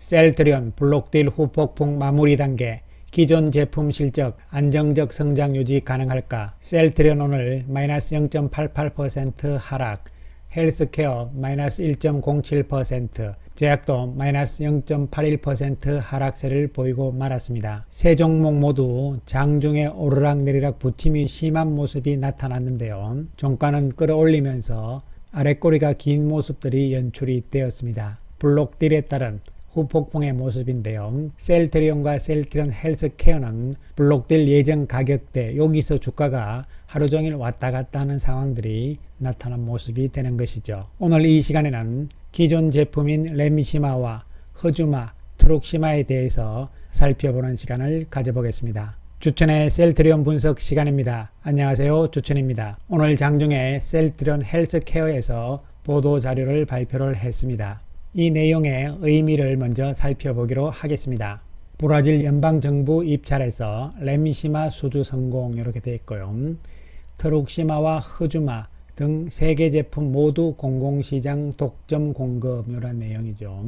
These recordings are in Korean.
셀트리온 블록딜 후폭풍 마무리 단계, 기존 제품 실적 안정적 성장 유지 가능할까? 셀트리온 오늘 마이너스 0.88% 하락, 헬스케어 마이너스 1.07%, 제약도 마이너스 0.81% 하락세를 보이고 말았습니다. 세 종목 모두 장중에 오르락내리락 부침이 심한 모습이 나타났는데요. 종가는 끌어올리면서 아랫꼬리가 긴 모습들이 연출이 되었습니다. 블록딜에 따른 후폭풍의 모습인데요. 셀트리온과 셀트리온 헬스케어는 블록딜 예정 가격대, 여기서 주가가 하루 종일 왔다 갔다 하는 상황들이 나타난 모습이 되는 것이죠. 오늘 이 시간에는 기존 제품인 레미시마와 허주마, 트룩시마에 대해서 살펴보는 시간을 가져보겠습니다. 주천의 셀트리온 분석 시간입니다. 안녕하세요, 주천입니다. 오늘 장중에 셀트리온 헬스케어에서 보도 자료를 발표를 했습니다. 이 내용의 의미를 먼저 살펴보기로 하겠습니다. 브라질 연방정부 입찰에서 레미시마 수주 성공 이렇게 되어 있고요. 트룩시마와 허주마 등 3개 제품 모두 공공시장 독점 공급 이런 내용이죠.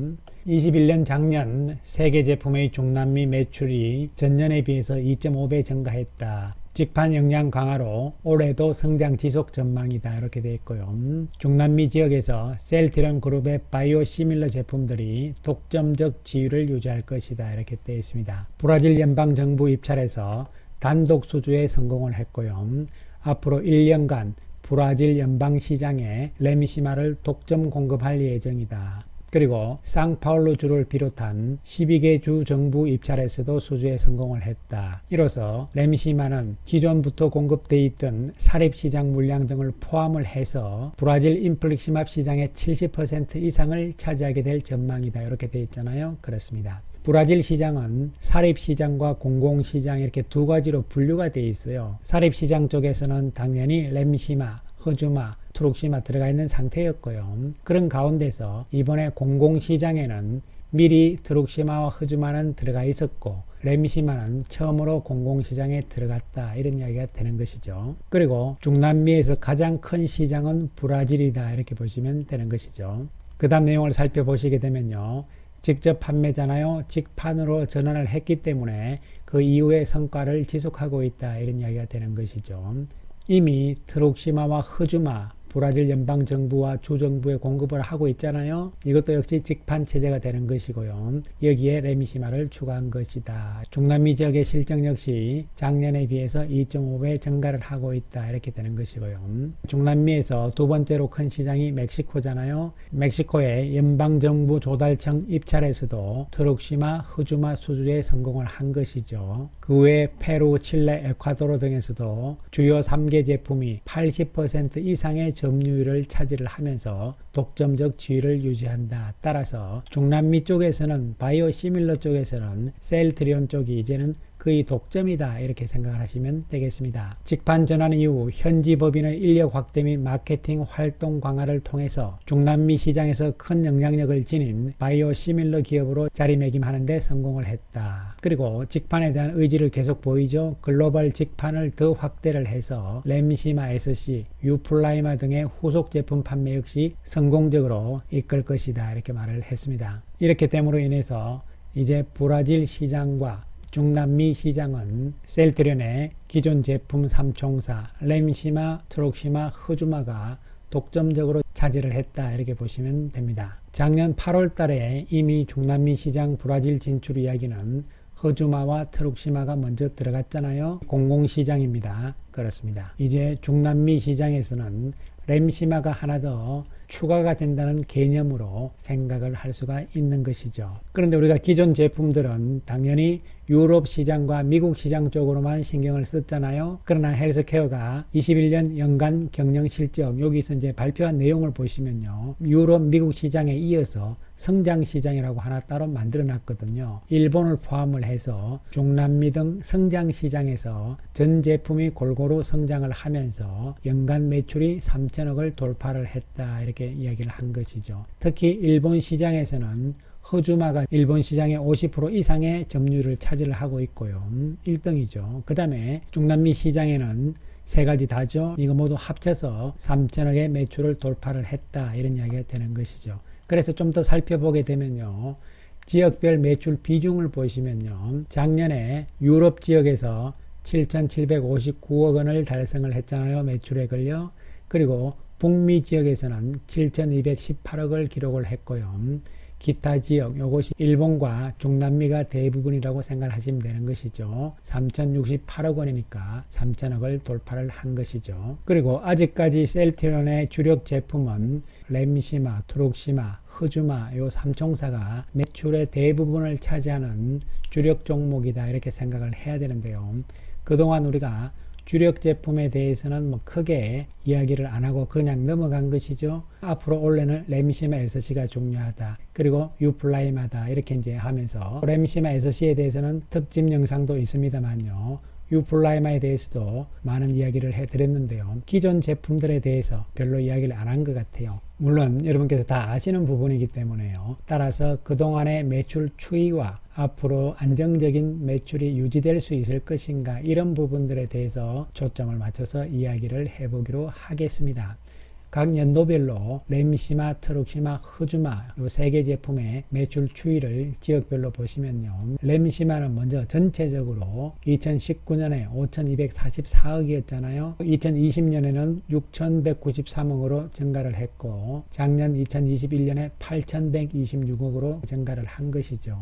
21년 작년 3개 제품의 중남미 매출이 전년에 비해서 2.5배 증가했다. 직판 역량 강화로 올해도 성장 지속 전망이다 이렇게 되어 있고요. 중남미 지역에서 셀트리온 그룹의 바이오시밀러 제품들이 독점적 지위를 유지할 것이다 이렇게 되어 있습니다. 브라질 연방정부 입찰에서 단독 수주에 성공을 했고요. 앞으로 1년간 브라질 연방시장에 레미시마를 독점 공급할 예정이다. 그리고 상파울루 주를 비롯한 12개 주 정부 입찰에서도 수주에 성공을 했다. 이로써 레미시마는 기존부터 공급되어 있던 사립시장 물량 등을 포함을 해서 브라질 인플릭시맙 시장의 70% 이상을 차지하게 될 전망이다. 이렇게 되어 있잖아요. 그렇습니다. 브라질 시장은 사립시장과 공공시장 이렇게 두 가지로 분류가 되어 있어요. 사립시장 쪽에서는 당연히 레미시마, 허주마, 트룩시마 들어가 있는 상태였고요. 그런 가운데서 이번에 공공시장에는 미리 트룩시마와 허주마는 들어가 있었고 레미시마는 처음으로 공공시장에 들어갔다 이런 이야기가 되는 것이죠. 그리고 중남미에서 가장 큰 시장은 브라질이다 이렇게 보시면 되는 것이죠. 그 다음 내용을 살펴보시게 되면요. 직접 판매잖아요. 직판으로 전환을 했기 때문에 그 이후의 성과를 지속하고 있다 이런 이야기가 되는 것이죠. 이미 트룩시마와 허주마 브라질 연방정부와 주정부에 공급을 하고 있잖아요. 이것도 역시 직판 체제가 되는 것이고요. 여기에 레미시마를 추가한 것이다. 중남미 지역의 실적 역시 작년에 비해서 2.5배 증가를 하고 있다 이렇게 되는 것이고요. 중남미에서 두 번째로 큰 시장이 멕시코잖아요. 멕시코의 연방정부 조달청 입찰에서도 트룩시마, 허주마 수주에 성공을 한 것이죠. 그 외에 페루, 칠레, 에콰도르 등에서도 주요 3개 제품이 80% 이상의 점유율을 차지를 하면서 독점적 지위를 유지한다. 따라서 중남미 쪽에서는 바이오시밀러 쪽에서는 셀트리온 쪽이 이제는 거의 독점이다 이렇게 생각을 하시면 되겠습니다. 직판 전환 이후 현지 법인의 인력 확대 및 마케팅 활동 강화를 통해서 중남미 시장에서 큰 영향력을 지닌 바이오시밀러 기업으로 자리매김하는 데 성공을 했다. 그리고 직판에 대한 의지를 계속 보이죠. 글로벌 직판을 더 확대를 해서 레미시마, SC, 유플라이마 등의 후속 제품 판매 역시 성공적으로 이끌 것이다 이렇게 말을 했습니다. 이렇게 됨으로 인해서 이제 브라질 시장과 중남미 시장은 셀트리온의 기존 제품 3총사 레미시마, 트룩시마, 허주마가 독점적으로 차지를 했다 이렇게 보시면 됩니다. 작년 8월 달에 이미 중남미 시장 브라질 진출 이야기는 허주마와 트룩시마가 먼저 들어갔잖아요. 공공시장입니다. 그렇습니다. 이제 중남미 시장에서는 레미시마가 하나 더 추가가 된다는 개념으로 생각을 할 수가 있는 것이죠. 그런데 우리가 기존 제품들은 당연히 유럽 시장과 미국 시장 쪽으로만 신경을 썼잖아요. 그러나 헬스케어가 21년 연간 경영 실적 여기서 이제 발표한 내용을 보시면요. 유럽, 미국 시장에 이어서 성장 시장이라고 하나 따로 만들어 놨거든요. 일본을 포함을 해서 중남미 등 성장 시장에서 전 제품이 골고루 성장을 하면서 연간 매출이 3천억을 돌파를 했다 이렇게 이야기를 한 것이죠. 특히 일본 시장에서는 허주마가 일본 시장의 50% 이상의 점유율을 차지를 하고 있고요. 1등이죠. 그 다음에 중남미 시장에는 세 가지 다죠. 이거 모두 합쳐서 3천억의 매출을 돌파를 했다 이런 이야기가 되는 것이죠. 그래서 좀 더 살펴보게 되면요. 지역별 매출 비중을 보시면요. 작년에 유럽 지역에서 7,759억 원을 달성을 했잖아요. 매출액을요. 그리고 북미 지역에서는 7,218억을 기록을 했고요. 기타 지역, 요것이 일본과 중남미가 대부분이라고 생각하시면 되는 것이죠. 3,068억 원이니까 3,000억을 돌파를 한 것이죠. 그리고 아직까지 셀트리온의 주력 제품은 램시마, 트룩시마, 흐주마 요 3총사가 매출의 대부분을 차지하는 주력 종목이다 이렇게 생각을 해야 되는데요. 그동안 우리가 주력 제품에 대해서는 뭐 크게 이야기를 안 하고 그냥 넘어간 것이죠. 앞으로 올해는 램시마 SC가 중요하다. 그리고 유플라임하다. 이렇게 이제 하면서 램시마 SC에 대해서는 특집 영상도 있습니다만요. 유플라이마에 대해서도 많은 이야기를 해드렸는데요. 기존 제품들에 대해서 별로 이야기를 안 한 것 같아요. 물론 여러분께서 다 아시는 부분이기 때문에요. 따라서 그동안의 매출 추이와 앞으로 안정적인 매출이 유지될 수 있을 것인가 이런 부분들에 대해서 초점을 맞춰서 이야기를 해보기로 하겠습니다. 각 연도별로 램시마, 트룩시마, 흐주마 이 세 개 제품의 매출 추이를 지역별로 보시면요. 램시마는 먼저 전체적으로 2019년에 5,244억이었잖아요. 2020년에는 6,193억으로 증가를 했고 작년 2021년에 8,126억으로 증가를 한 것이죠.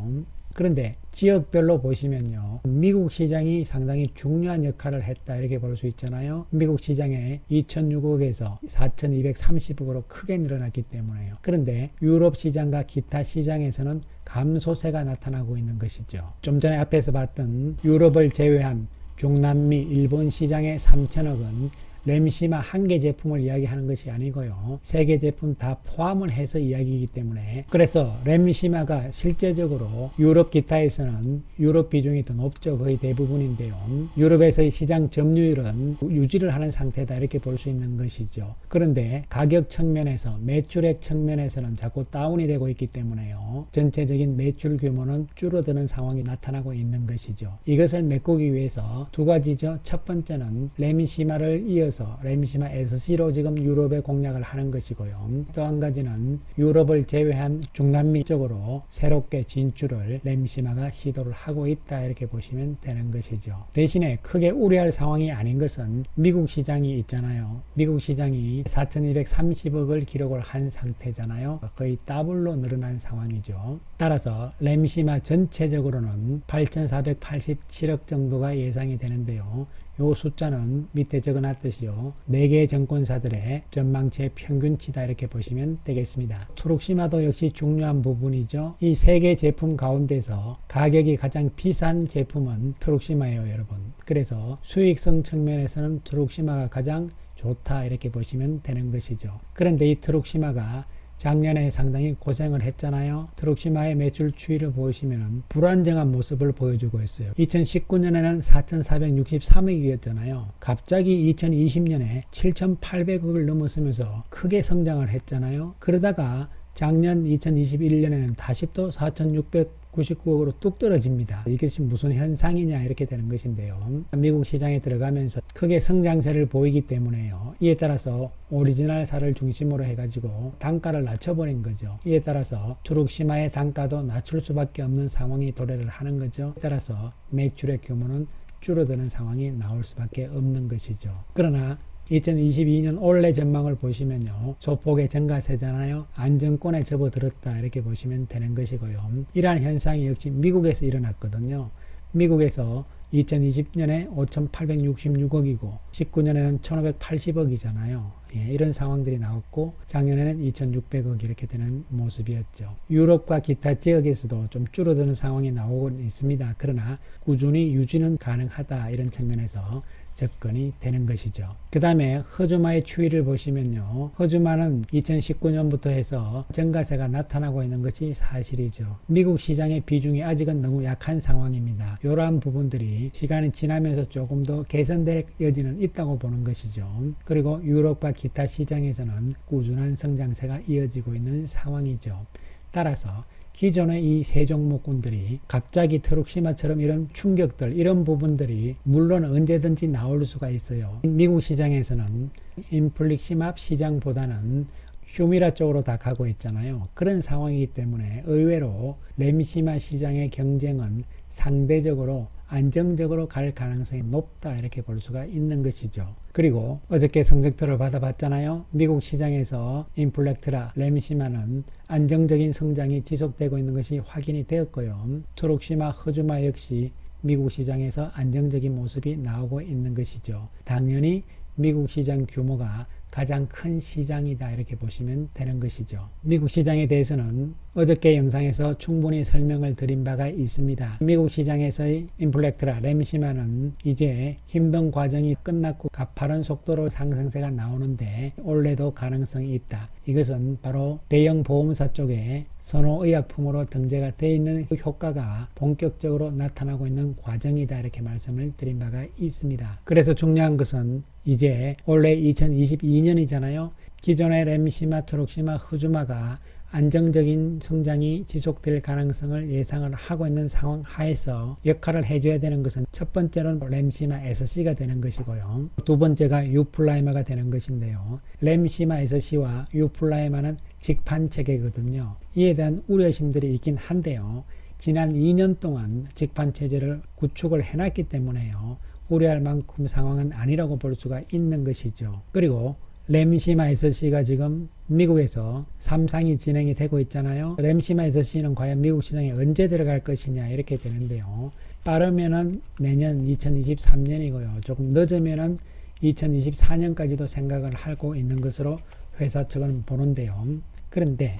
그런데 지역별로 보시면요. 미국 시장이 상당히 중요한 역할을 했다 이렇게 볼 수 있잖아요. 미국 시장에 2,006억에서 4,230억으로 크게 늘어났기 때문에요. 그런데 유럽 시장과 기타 시장에서는 감소세가 나타나고 있는 것이죠. 좀 전에 앞에서 봤던 유럽을 제외한 중남미, 일본 시장의 3,000억은 램시마 한 개 제품을 이야기하는 것이 아니고요. 세 개 제품 다 포함을 해서 이야기이기 때문에 그래서 램시마가 실제적으로 유럽 기타에서는 유럽 비중이 더 높죠. 거의 대부분인데요. 유럽에서의 시장 점유율은 유지를 하는 상태다 이렇게 볼 수 있는 것이죠. 그런데 가격 측면에서 매출액 측면에서는 자꾸 다운이 되고 있기 때문에요. 전체적인 매출 규모는 줄어드는 상황이 나타나고 있는 것이죠. 이것을 메꾸기 위해서 두 가지죠. 첫 번째는 램시마를 이어서 램시마 SC로 지금 유럽에 공략을 하는 것이고요. 또 한 가지는 유럽을 제외한 중남미 쪽으로 새롭게 진출을 램시마가 시도를 하고 있다 이렇게 보시면 되는 것이죠. 대신에 크게 우려할 상황이 아닌 것은 미국 시장이 있잖아요. 미국 시장이 4,230억을 기록을 한 상태잖아요. 거의 더블로 늘어난 상황이죠. 따라서 램시마 전체적으로는 8,487억 정도가 예상이 되는데요. 요 숫자는 밑에 적어놨듯이요. 4개 증권사들의 전망치의 평균치다 이렇게 보시면 되겠습니다. 트룩시마도 역시 중요한 부분이죠. 이 3개 제품 가운데서 가격이 가장 비싼 제품은 트룩시마예요, 여러분. 그래서 수익성 측면에서는 트룩시마가 가장 좋다 이렇게 보시면 되는 것이죠. 그런데 이 트룩시마가 작년에 상당히 고생을 했잖아요. 트룩시마의 매출 추이를 보시면 불안정한 모습을 보여주고 있어요. 2019년에는 4,463억이었잖아요. 갑자기 2020년에 7,800억을 넘어서면서 크게 성장을 했잖아요. 그러다가 작년 2021년에는 다시 또 4,699억으로 뚝 떨어집니다. 이것이 무슨 현상이냐 이렇게 되는 것인데요. 미국 시장에 들어가면서 크게 성장세를 보이기 때문에요. 이에 따라서 오리지널사를 중심으로 해가지고 단가를 낮춰버린 거죠. 이에 따라서 트룩시마의 단가도 낮출 수밖에 없는 상황이 도래를 하는 거죠. 따라서 매출의 규모는 줄어드는 상황이 나올 수밖에 없는 것이죠. 그러나 2022년 올해 전망을 보시면요. 소폭의 증가세잖아요. 안정권에 접어들었다 이렇게 보시면 되는 것이고요. 이러한 현상이 역시 미국에서 일어났거든요. 미국에서 2020년에 5,866억이고 19년에는 1,580억이잖아요. 이런 상황들이 나왔고 작년에는 2,600억 이렇게 되는 모습이었죠. 유럽과 기타 지역에서도 좀 줄어드는 상황이 나오고 있습니다. 그러나 꾸준히 유지는 가능하다 이런 측면에서 접근이 되는 것이죠. 그 다음에 흐주마의 추이를 보시면요. 흐주마는 2019년부터 해서 증가세가 나타나고 있는 것이 사실이죠. 미국 시장의 비중이 아직은 너무 약한 상황입니다. 이러한 부분들이 시간이 지나면서 조금 더 개선될 여지는 있다고 보는 것이죠. 그리고 유럽과 기타 시장에서는 꾸준한 성장세가 이어지고 있는 상황이죠. 따라서 기존의 이 세 종목군들이 갑자기 트룩시마처럼 이런 충격들, 이런 부분들이 물론 언제든지 나올 수가 있어요. 미국 시장에서는 인플릭시맙 시장보다는 휴미라 쪽으로 다 가고 있잖아요. 그런 상황이기 때문에 의외로 램시마 시장의 경쟁은 상대적으로 안정적으로 갈 가능성이 높다 이렇게 볼 수가 있는 것이죠. 그리고 어저께 성적표를 받아봤잖아요. 미국 시장에서 인플렉트라, 램시마는 안정적인 성장이 지속되고 있는 것이 확인이 되었고요. 트룩시마, 허즈마 역시 미국 시장에서 안정적인 모습이 나오고 있는 것이죠. 당연히 미국 시장 규모가 가장 큰 시장이다 이렇게 보시면 되는 것이죠. 미국 시장에 대해서는 어저께 영상에서 충분히 설명을 드린 바가 있습니다. 미국 시장에서의 인플렉트라, 램시마는 이제 힘든 과정이 끝났고 가파른 속도로 상승세가 나오는데 올해도 가능성이 있다. 이것은 바로 대형 보험사 쪽에 선호의약품으로 등재가 되어 있는 그 효과가 본격적으로 나타나고 있는 과정이다 이렇게 말씀을 드린 바가 있습니다. 그래서 중요한 것은 이제 올해 2022년이잖아요. 기존의 램시마, 트룩시마, 흐주마가 안정적인 성장이 지속될 가능성을 예상을 하고 있는 상황 하에서 역할을 해줘야 되는 것은 첫 번째로는 램시마 SC가 되는 것이고요. 두 번째가 유플라이마가 되는 것인데요. 램시마 SC와 유플라이마는 직판 체계거든요. 이에 대한 우려심들이 있긴 한데요. 지난 2년 동안 직판 체제를 구축을 해놨기 때문에요. 우려할 만큼 상황은 아니라고 볼 수가 있는 것이죠. 그리고 램시마 SC가 지금 미국에서 3상이 진행이 되고 있잖아요. 램시마 SC는 과연 미국 시장에 언제 들어갈 것이냐 이렇게 되는데요. 빠르면은 내년 2023년이고요. 조금 늦으면은 2024년까지도 생각을 하고 있는 것으로 회사 측은 보는데요. 그런데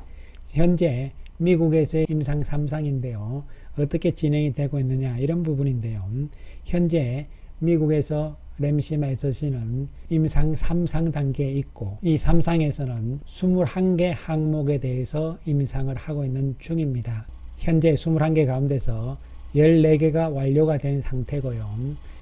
현재 미국에서의 임상 3상인데요. 어떻게 진행이 되고 있느냐 이런 부분인데요. 현재 미국에서 램시마 SC는 임상 3상 단계에 있고 이 3상에서는 21개 항목에 대해서 임상을 하고 있는 중입니다. 현재 21개 가운데서 14개가 완료가 된 상태고요.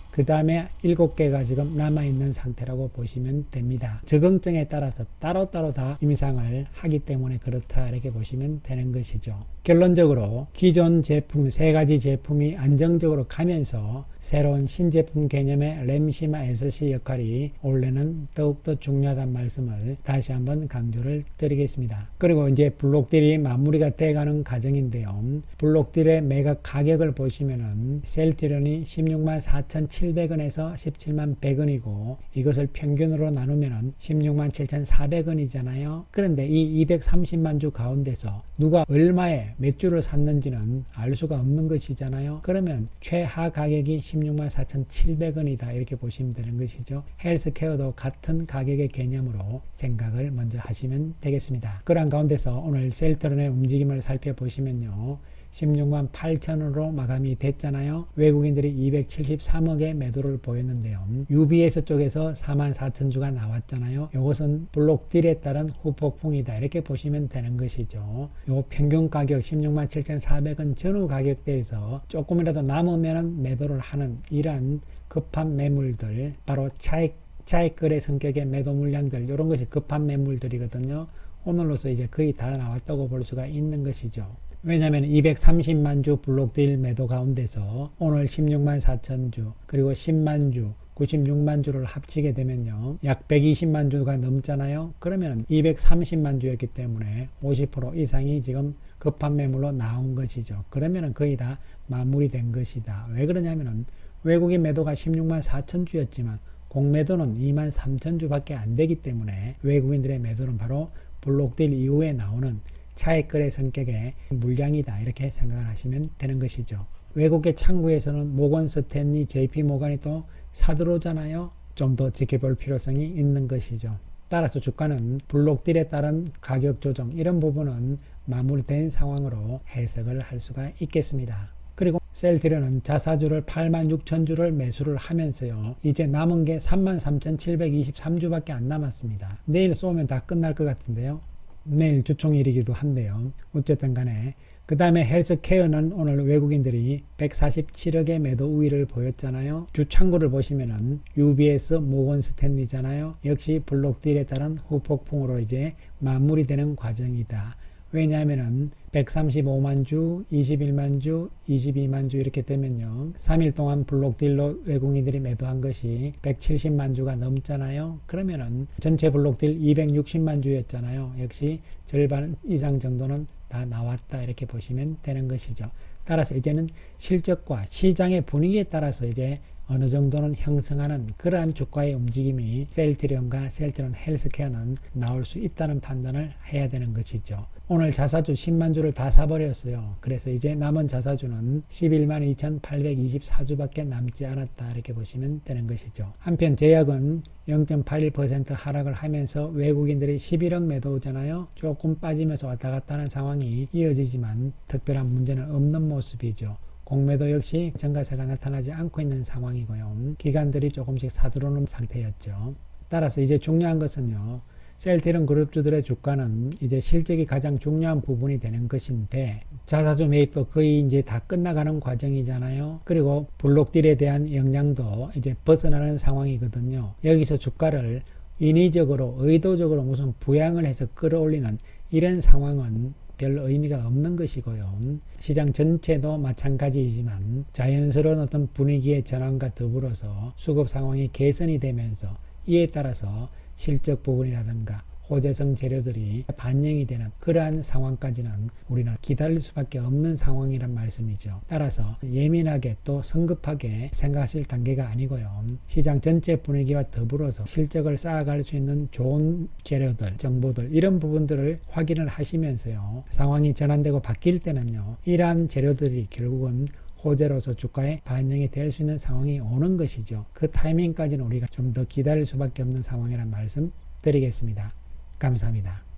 그 다음에 7개가 지금 남아있는 상태라고 보시면 됩니다. 적응증에 따라서 따로따로 다 임상을 하기 때문에 그렇다 이렇게 보시면 되는 것이죠. 결론적으로 기존 제품 3가지 제품이 안정적으로 가면서 새로운 신제품 개념의 램시마 SC 역할이 올해는 더욱더 중요하다는 말씀을 다시 한번 강조를 드리겠습니다. 그리고 이제 블록딜이 마무리가 돼가는 과정인데요. 블록딜의 매각 가격을 보시면은 셀트리온이 16만 4,700원에서 17만 100원이고 이것을 평균으로 나누면은 16만 7,400원이잖아요. 그런데 이 230만 주 가운데서 누가 얼마에 몇 주를 샀는지는 알 수가 없는 것이잖아요. 그러면 최하 가격이 16만 4,700원이다 이렇게 보시면 되는 것이죠. 헬스케어도 같은 가격의 개념으로 생각을 먼저 하시면 되겠습니다. 그러한 가운데서 오늘 셀트리온의 움직임을 살펴보시면요. 16만 8천원으로 마감이 됐잖아요. 외국인들이 273억의 매도를 보였는데요. UBS 쪽에서 4만 4천 주가 나왔잖아요. 이것은 블록딜에 따른 후폭풍이다 이렇게 보시면 되는 것이죠. 요 평균 가격 16만 7,400원 전후 가격대에서 조금이라도 남으면 매도를 하는 이러한 급한 매물들, 바로 차익 거래 성격의 매도 물량들, 이런 것이 급한 매물들이거든요. 오늘로서 이제 거의 다 나왔다고 볼 수가 있는 것이죠. 왜냐하면 230만 주 블록딜 매도 가운데서 오늘 16만 4천 주 그리고 10만 주 96만 주를 합치게 되면요 약 120만 주가 넘잖아요. 그러면 230만 주였기 때문에 50% 이상이 지금 급한 매물로 나온 것이죠. 그러면 거의 다 마무리된 것이다. 왜 그러냐면은 외국인 매도가 16만 4천 주였지만 공매도는 2만 3천 주밖에 안 되기 때문에 외국인들의 매도는 바로 블록딜 이후에 나오는 차익 거래 성격의 물량이다 이렇게 생각을 하시면 되는 것이죠. 외국의 창구에서는 모건 스탠리, JP 모건이 또 사들어오잖아요. 좀 더 지켜볼 필요성이 있는 것이죠. 따라서 주가는 블록딜에 따른 가격 조정 이런 부분은 마무리된 상황으로 해석을 할 수가 있겠습니다. 그리고 셀트리온은 자사주를 8만 6천 주를 매수를 하면서요. 이제 남은 게 3만 3,723주밖에 안 남았습니다. 내일 쏘면 다 끝날 것 같은데요. 내일 주총일이기도 한데요. 어쨌든 간에 그 다음에 헬스케어는 오늘 외국인들이 147억의 매도 우위를 보였잖아요. 주창구를 보시면은 UBS, 모건 스탠리잖아요. 역시 블록딜에 따른 후폭풍으로 이제 마무리되는 과정이다. 왜냐하면은 135만 주, 21만 주, 22만 주 이렇게 되면요. 3일 동안 블록딜로 외국인들이 매도한 것이 170만 주가 넘잖아요. 그러면은 전체 블록딜 260만 주였잖아요. 역시 절반 이상 정도는 다 나왔다 이렇게 보시면 되는 것이죠. 따라서 이제는 실적과 시장의 분위기에 따라서 이제 어느 정도는 형성하는 그러한 주가의 움직임이 셀트리온과 셀트리온 헬스케어는 나올 수 있다는 판단을 해야 되는 것이죠. 오늘 자사주 10만 주를 다 사버렸어요. 그래서 이제 남은 자사주는 11만 2,824주밖에 남지 않았다 이렇게 보시면 되는 것이죠. 한편 제약은 0.81% 하락을 하면서 외국인들이 11억 매도 오잖아요. 조금 빠지면서 왔다 갔다 하는 상황이 이어지지만 특별한 문제는 없는 모습이죠. 공매도 역시 증가세가 나타나지 않고 있는 상황이고요. 기관들이 조금씩 사들어오는 상태였죠. 따라서 이제 중요한 것은요. 셀트리온 그룹주들의 주가는 이제 실적이 가장 중요한 부분이 되는 것인데 자사주 매입도 거의 이제 다 끝나가는 과정이잖아요. 그리고 블록딜에 대한 영향도 이제 벗어나는 상황이거든요. 여기서 주가를 인위적으로 의도적으로 무슨 부양을 해서 끌어올리는 이런 상황은 별 의미가 없는 것이고요. 시장 전체도 마찬가지이지만 자연스러운 어떤 분위기의 전환과 더불어서 수급 상황이 개선이 되면서 이에 따라서 실적 부분이라든가 호재성 재료들이 반영이 되는 그러한 상황까지는 우리는 기다릴 수밖에 없는 상황이란 말씀이죠. 따라서 예민하게 또 성급하게 생각하실 단계가 아니고요. 시장 전체 분위기와 더불어서 실적을 쌓아갈 수 있는 좋은 재료들, 정보들 이런 부분들을 확인을 하시면서요. 상황이 전환되고 바뀔 때는요. 이러한 재료들이 결국은 호재로서 주가에 반영이 될 수 있는 상황이 오는 것이죠. 그 타이밍까지는 우리가 좀 더 기다릴 수밖에 없는 상황이라는 말씀 드리겠습니다. 감사합니다.